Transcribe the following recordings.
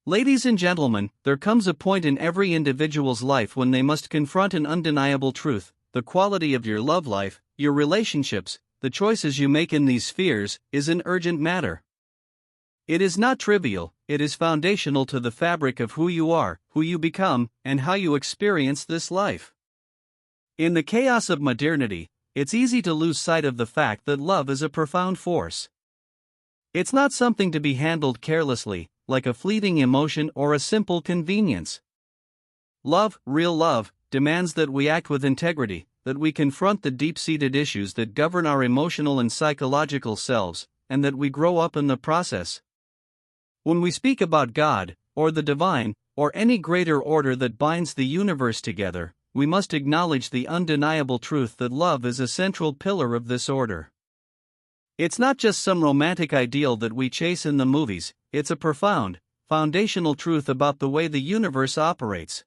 Ladies and gentlemen, there comes a point in every individual's life when they must confront an undeniable truth: the quality of your love life, your relationships, the choices you make in these spheres, is an urgent matter. It is not trivial, it is foundational to the fabric of who you are, who you become, and how you experience this life. In the chaos of modernity, it's easy to lose sight of the fact that love is a profound force. It's not something to be handled carelessly, like a fleeting emotion or a simple convenience. Love, real love, demands that we act with integrity, that we confront the deep-seated issues that govern our emotional and psychological selves, and that we grow up in the process. When we speak about God, or the divine, or any greater order that binds the universe together, we must acknowledge the undeniable truth that love is a central pillar of this order. It's not just some romantic ideal that we chase in the movies, it's a profound, foundational truth about the way the universe operates.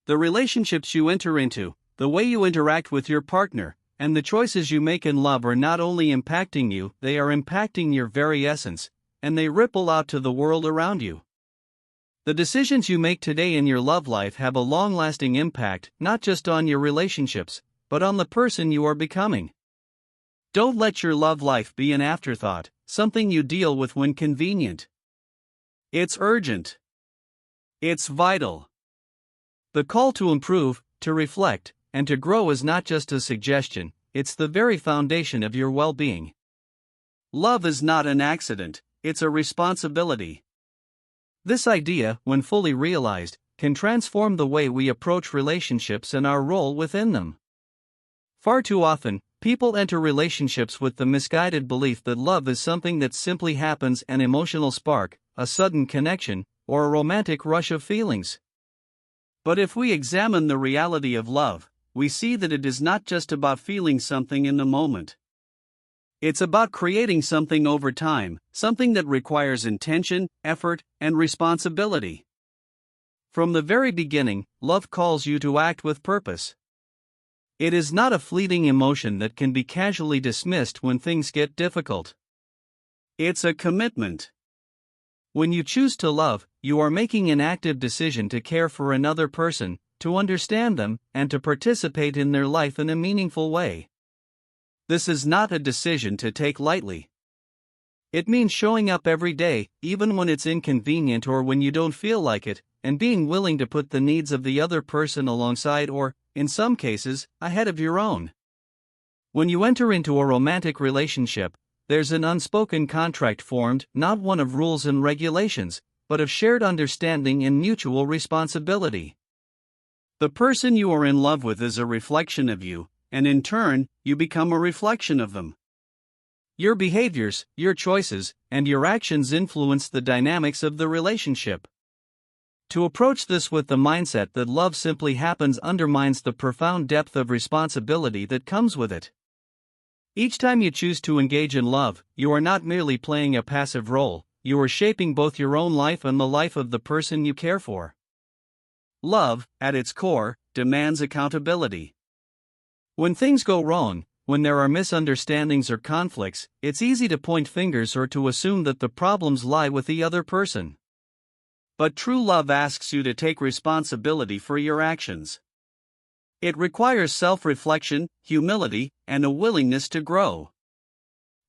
The relationships you enter into, the way you interact with your partner, and the choices you make in love are not only impacting you, they are impacting your very essence, and they ripple out to the world around you. The decisions you make today in your love life have a long-lasting impact, not just on your relationships, but on the person you are becoming. Don't let your love life be an afterthought, something you deal with when convenient. It's urgent. It's vital. The call to improve, to reflect, and to grow is not just a suggestion, it's the very foundation of your well-being. Love is not an accident, it's a responsibility. This idea, when fully realized, can transform the way we approach relationships and our role within them. Far too often, people enter relationships with the misguided belief that love is something that simply happens: an emotional spark, a sudden connection, or a romantic rush of feelings. But if we examine the reality of love, we see that it is not just about feeling something in the moment. It's about creating something over time, something that requires intention, effort, and responsibility. From the very beginning, love calls you to act with purpose. It is not a fleeting emotion that can be casually dismissed when things get difficult. It's a commitment. When you choose to love, you are making an active decision to care for another person, to understand them, and to participate in their life in a meaningful way. This is not a decision to take lightly. It means showing up every day, even when it's inconvenient or when you don't feel like it, and being willing to put the needs of the other person alongside or, in some cases, ahead of your own. When you enter into a romantic relationship, there's an unspoken contract formed, not one of rules and regulations, but of shared understanding and mutual responsibility. The person you are in love with is a reflection of you, and in turn, you become a reflection of them. Your behaviors, your choices, and your actions influence the dynamics of the relationship. To approach this with the mindset that love simply happens undermines the profound depth of responsibility that comes with it. Each time you choose to engage in love, you are not merely playing a passive role, you are shaping both your own life and the life of the person you care for. Love, at its core, demands accountability. When things go wrong, when there are misunderstandings or conflicts, it's easy to point fingers or to assume that the problems lie with the other person. But true love asks you to take responsibility for your actions. It requires self-reflection, humility, and a willingness to grow.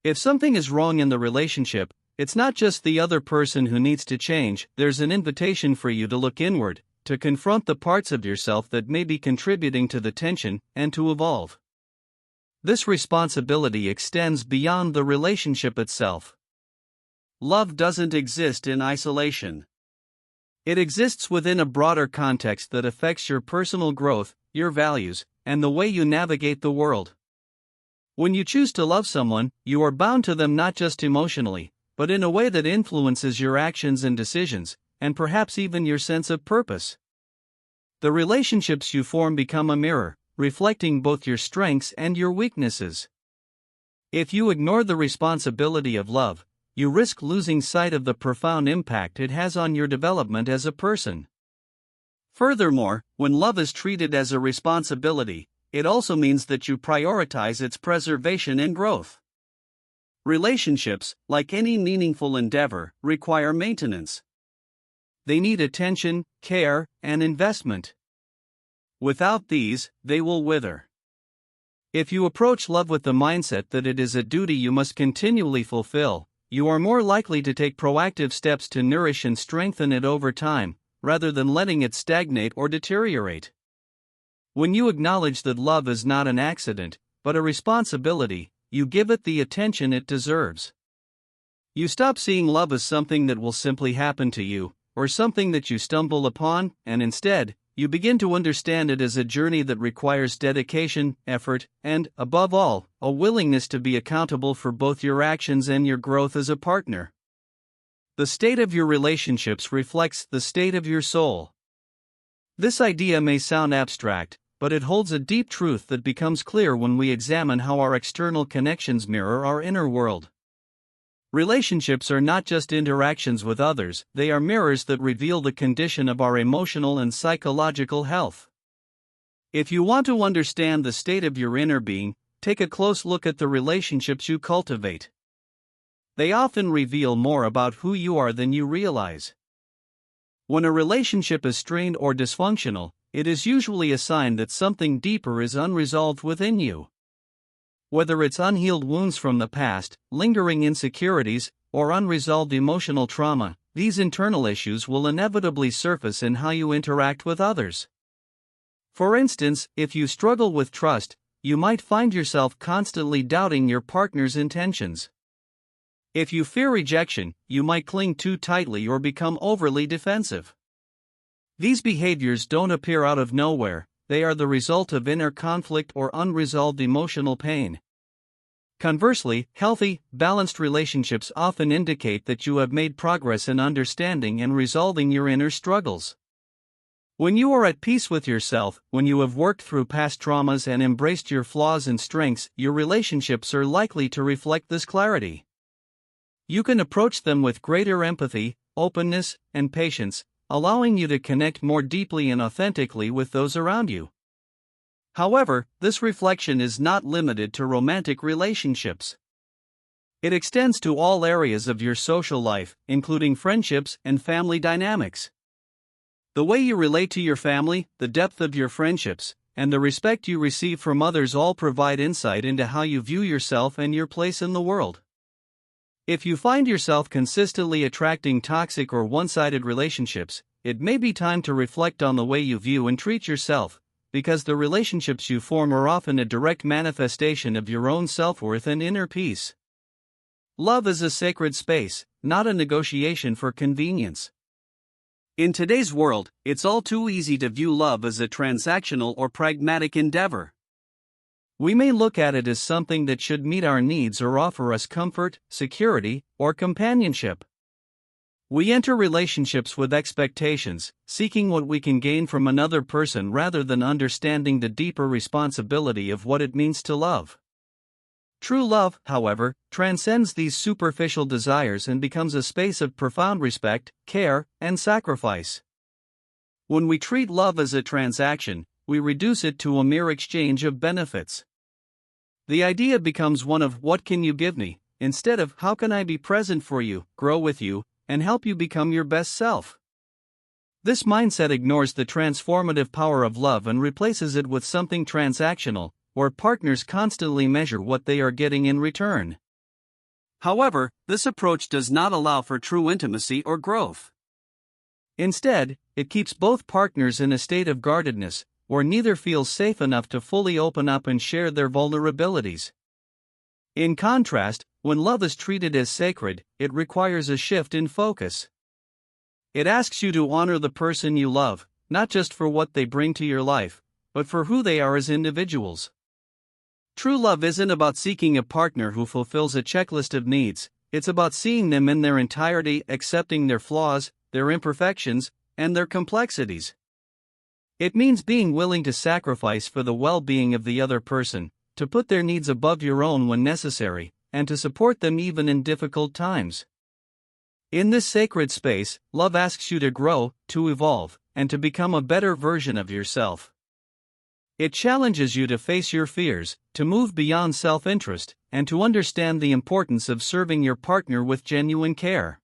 If something is wrong in the relationship, it's not just the other person who needs to change, there's an invitation for you to look inward, to confront the parts of yourself that may be contributing to the tension, and to evolve. This responsibility extends beyond the relationship itself. Love doesn't exist in isolation. It exists within a broader context that affects your personal growth, your values, and the way you navigate the world. When you choose to love someone, you are bound to them not just emotionally, but in a way that influences your actions and decisions, and perhaps even your sense of purpose. The relationships you form become a mirror, reflecting both your strengths and your weaknesses. If you ignore the responsibility of love, you risk losing sight of the profound impact it has on your development as a person. Furthermore, when love is treated as a responsibility, it also means that you prioritize its preservation and growth. Relationships, like any meaningful endeavor, require maintenance. they need attention, care, and investment. Without these, they will wither. If you approach love with the mindset that it is a duty you must continually fulfill, you are more likely to take proactive steps to nourish and strengthen it over time, rather than letting it stagnate or deteriorate. When you acknowledge that love is not an accident, but a responsibility, you give it the attention it deserves. You stop seeing love as something that will simply happen to you, or something that you stumble upon, and instead, you begin to understand it as a journey that requires dedication, effort, and, above all, a willingness to be accountable for both your actions and your growth as a partner. The state of your relationships reflects the state of your soul. This idea may sound abstract, but it holds a deep truth that becomes clear when we examine how our external connections mirror our inner world. Relationships are not just interactions with others, they are mirrors that reveal the condition of our emotional and psychological health. If you want to understand the state of your inner being, take a close look at the relationships you cultivate. They often reveal more about who you are than you realize. When a relationship is strained or dysfunctional, it is usually a sign that something deeper is unresolved within you. Whether it's unhealed wounds from the past, lingering insecurities, or unresolved emotional trauma, these internal issues will inevitably surface in how you interact with others. For instance, if you struggle with trust, you might find yourself constantly doubting your partner's intentions. If you fear rejection, you might cling too tightly or become overly defensive. These behaviors don't appear out of nowhere, they are the result of inner conflict or unresolved emotional pain. Conversely, healthy, balanced relationships often indicate that you have made progress in understanding and resolving your inner struggles. When you are at peace with yourself, when you have worked through past traumas and embraced your flaws and strengths, your relationships are likely to reflect this clarity. You can approach them with greater empathy, openness, and patience, allowing you to connect more deeply and authentically with those around you. However, this reflection is not limited to romantic relationships. It extends to all areas of your social life, including friendships and family dynamics. The way you relate to your family, the depth of your friendships, and the respect you receive from others all provide insight into how you view yourself and your place in the world. If you find yourself consistently attracting toxic or one-sided relationships, it may be time to reflect on the way you view and treat yourself, because the relationships you form are often a direct manifestation of your own self-worth and inner peace. Love is a sacred space, not a negotiation for convenience. In today's world, it's all too easy to view love as a transactional or pragmatic endeavor. We may look at it as something that should meet our needs or offer us comfort, security, or companionship. We enter relationships with expectations, seeking what we can gain from another person rather than understanding the deeper responsibility of what it means to love. True love, however, transcends these superficial desires and becomes a space of profound respect, care, and sacrifice. When we treat love as a transaction, we reduce it to a mere exchange of benefits. The idea becomes one of "what can you give me?" instead of "how can I be present for you, grow with you, and help you become your best self?" This mindset ignores the transformative power of love and replaces it with something transactional, where partners constantly measure what they are getting in return. However, this approach does not allow for true intimacy or growth. Instead, it keeps both partners in a state of guardedness, where neither feels safe enough to fully open up and share their vulnerabilities. In contrast, when love is treated as sacred, it requires a shift in focus. It asks you to honor the person you love, not just for what they bring to your life, but for who they are as individuals. True love isn't about seeking a partner who fulfills a checklist of needs, it's about seeing them in their entirety, accepting their flaws, their imperfections, and their complexities. It means being willing to sacrifice for the well-being of the other person, to put their needs above your own when necessary, and to support them even in difficult times. In this sacred space, love asks you to grow, to evolve, and to become a better version of yourself. It challenges you to face your fears, to move beyond self-interest, and to understand the importance of serving your partner with genuine care.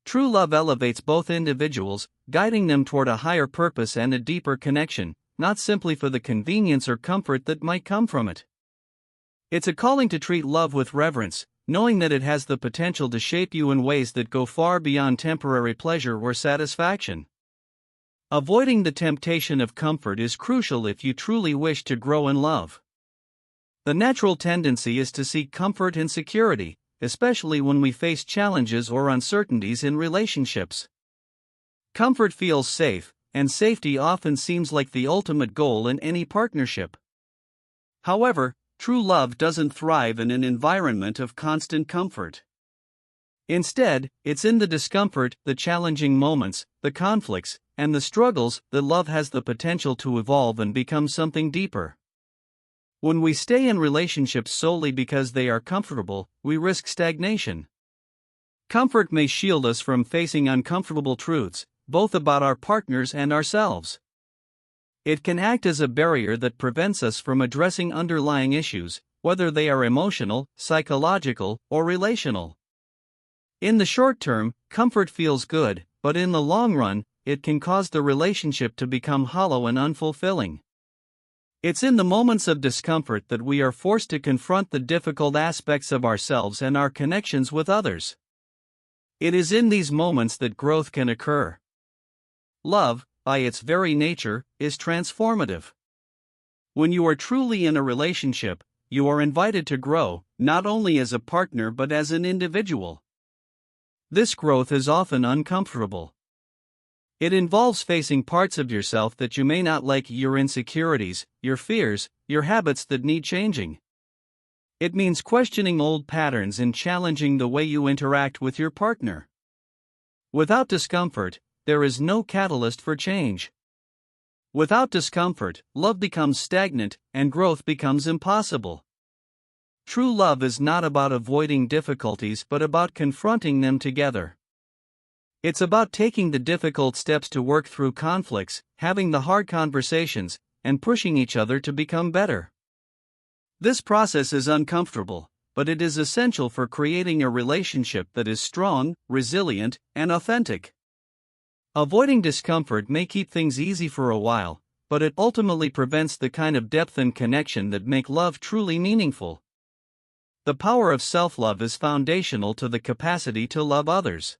True love elevates both individuals, guiding them toward a higher purpose and a deeper connection, not simply for the convenience or comfort that might come from it. It's a calling to treat love with reverence, knowing that it has the potential to shape you in ways that go far beyond temporary pleasure or satisfaction. Avoiding the temptation of comfort is crucial if you truly wish to grow in love. The natural tendency is to seek comfort and security, especially when we face challenges or uncertainties in relationships. Comfort feels safe, and safety often seems like the ultimate goal in any partnership. However, true love doesn't thrive in an environment of constant comfort. Instead, it's in the discomfort, the challenging moments, the conflicts, and the struggles that love has the potential to evolve and become something deeper. When we stay in relationships solely because they are comfortable, we risk stagnation. Comfort may shield us from facing uncomfortable truths, both about our partners and ourselves. It can act as a barrier that prevents us from addressing underlying issues, whether they are emotional, psychological, or relational. In the short term, comfort feels good, but in the long run, it can cause the relationship to become hollow and unfulfilling. It's in the moments of discomfort that we are forced to confront the difficult aspects of ourselves and our connections with others. It is in these moments that growth can occur. Love, by its very nature, is transformative. When you are truly in a relationship, you are invited to grow, not only as a partner but as an individual. This growth is often uncomfortable. It involves facing parts of yourself that you may not like, your insecurities, your fears, your habits that need changing. It means questioning old patterns and challenging the way you interact with your partner. Without discomfort, there is no catalyst for change. Without discomfort, love becomes stagnant and growth becomes impossible. True love is not about avoiding difficulties but about confronting them together. It's about taking the difficult steps to work through conflicts, having the hard conversations, and pushing each other to become better. This process is uncomfortable, but it is essential for creating a relationship that is strong, resilient, and authentic. Avoiding discomfort may keep things easy for a while, but it ultimately prevents the kind of depth and connection that make love truly meaningful. The power of self-love is foundational to the capacity to love others.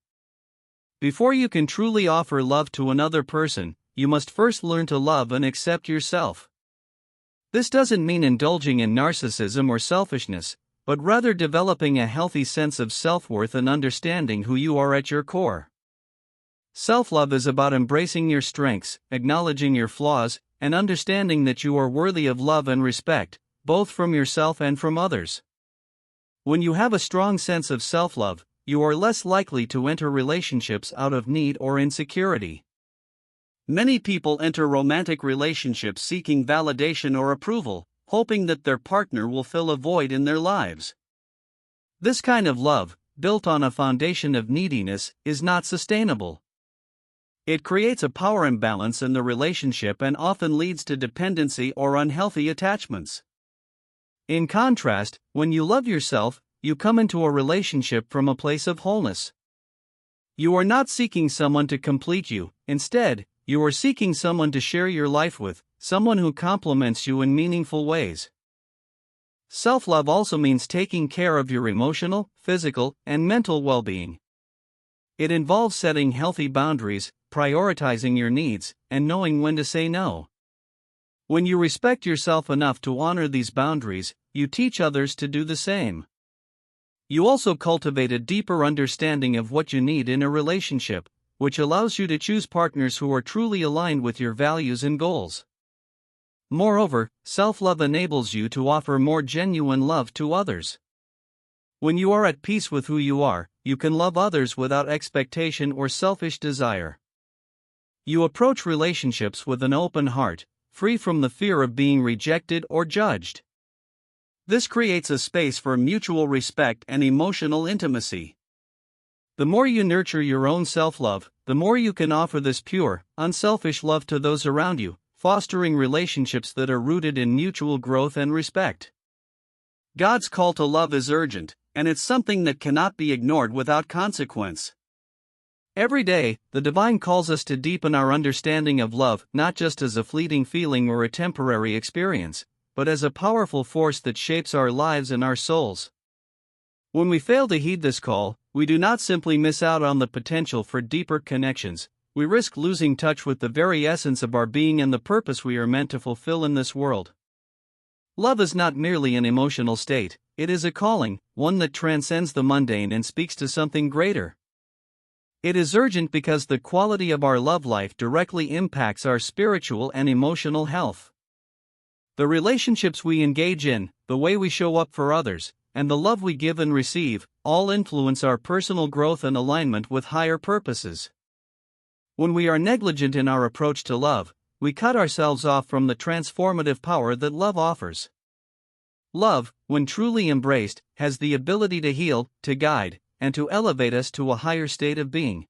Before you can truly offer love to another person, you must first learn to love and accept yourself. This doesn't mean indulging in narcissism or selfishness, but rather developing a healthy sense of self-worth and understanding who you are at your core. Self-love is about embracing your strengths, acknowledging your flaws, and understanding that you are worthy of love and respect, both from yourself and from others. When you have a strong sense of self-love, you are less likely to enter relationships out of need or insecurity. Many people enter romantic relationships seeking validation or approval, hoping that their partner will fill a void in their lives. This kind of love, built on a foundation of neediness, is not sustainable. It creates a power imbalance in the relationship and often leads to dependency or unhealthy attachments. In contrast, when you love yourself, you come into a relationship from a place of wholeness. You are not seeking someone to complete you, instead, you are seeking someone to share your life with, someone who complements you in meaningful ways. Self-love also means taking care of your emotional, physical, and mental well-being. It involves setting healthy boundaries, prioritizing your needs, and knowing when to say no. When you respect yourself enough to honor these boundaries, you teach others to do the same. You also cultivate a deeper understanding of what you need in a relationship, which allows you to choose partners who are truly aligned with your values and goals. Moreover, self-love enables you to offer more genuine love to others. When you are at peace with who you are, you can love others without expectation or selfish desire. You approach relationships with an open heart, free from the fear of being rejected or judged. This creates a space for mutual respect and emotional intimacy. The more you nurture your own self-love, the more you can offer this pure, unselfish love to those around you, fostering relationships that are rooted in mutual growth and respect. God's call to love is urgent, and it's something that cannot be ignored without consequence. Every day, the divine calls us to deepen our understanding of love, not just as a fleeting feeling or a temporary experience, but as a powerful force that shapes our lives and our souls. When we fail to heed this call, we do not simply miss out on the potential for deeper connections, we risk losing touch with the very essence of our being and the purpose we are meant to fulfill in this world. Love is not merely an emotional state, it is a calling, one that transcends the mundane and speaks to something greater. It is urgent because the quality of our love life directly impacts our spiritual and emotional health. The relationships we engage in, the way we show up for others, and the love we give and receive, all influence our personal growth and alignment with higher purposes. When we are negligent in our approach to love, we cut ourselves off from the transformative power that love offers. Love, when truly embraced, has the ability to heal, to guide, and to elevate us to a higher state of being.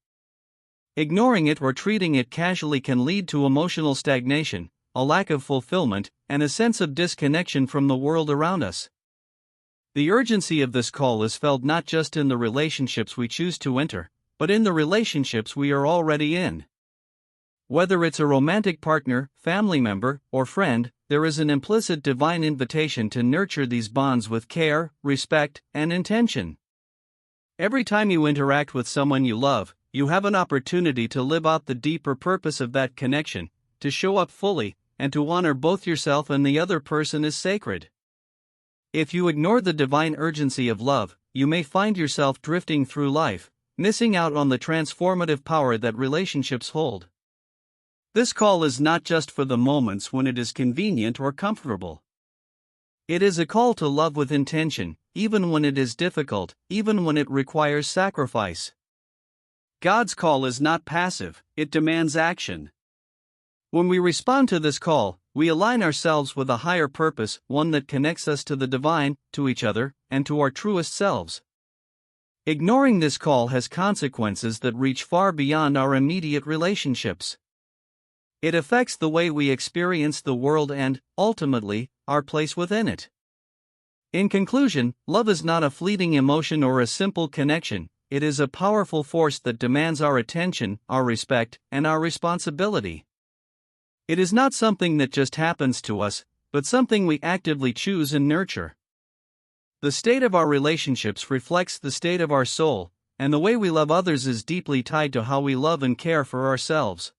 Ignoring it or treating it casually can lead to emotional stagnation, a lack of fulfillment, and a sense of disconnection from the world around us. The urgency of this call is felt not just in the relationships we choose to enter, but in the relationships we are already in. Whether it's a romantic partner, family member, or friend, there is an implicit divine invitation to nurture these bonds with care, respect, and intention. Every time you interact with someone you love, you have an opportunity to live out the deeper purpose of that connection, to show up fully, and to honor both yourself and the other person as sacred. If you ignore the divine urgency of love, you may find yourself drifting through life, missing out on the transformative power that relationships hold. This call is not just for the moments when it is convenient or comfortable. It is a call to love with intention, even when it is difficult, even when it requires sacrifice. God's call is not passive, it demands action. When we respond to this call, we align ourselves with a higher purpose, one that connects us to the divine, to each other, and to our truest selves. Ignoring this call has consequences that reach far beyond our immediate relationships. It affects the way we experience the world and, ultimately, our place within it. In conclusion, love is not a fleeting emotion or a simple connection, it is a powerful force that demands our attention, our respect, and our responsibility. It is not something that just happens to us, but something we actively choose and nurture. The state of our relationships reflects the state of our soul, and the way we love others is deeply tied to how we love and care for ourselves.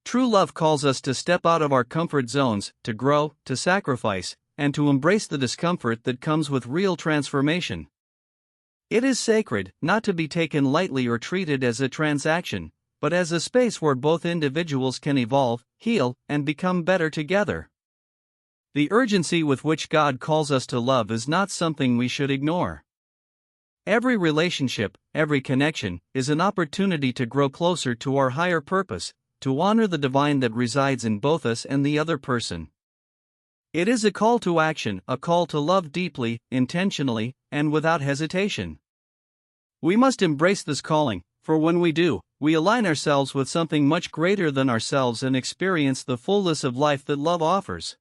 True love calls us to step out of our comfort zones, to grow, to sacrifice, and to embrace the discomfort that comes with real transformation. It is sacred, not to be taken lightly or treated as a transaction, but as a space where both individuals can evolve, heal, and become better together. The urgency with which God calls us to love is not something we should ignore. Every relationship, every connection, is an opportunity to grow closer to our higher purpose, to honor the divine that resides in both us and the other person. It is a call to action, a call to love deeply, intentionally, and without hesitation. We must embrace this calling, for when we do, we align ourselves with something much greater than ourselves and experience the fullness of life that love offers.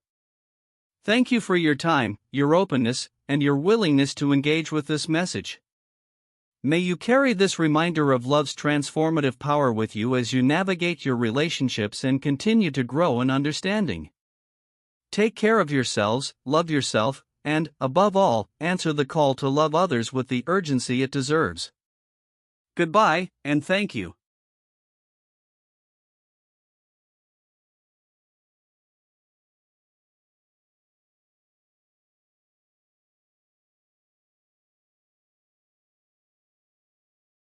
Thank you for your time, your openness, and your willingness to engage with this message. May you carry this reminder of love's transformative power with you as you navigate your relationships and continue to grow in understanding. Take care of yourselves, love yourself, and, above all, answer the call to love others with the urgency it deserves. Goodbye, and thank you.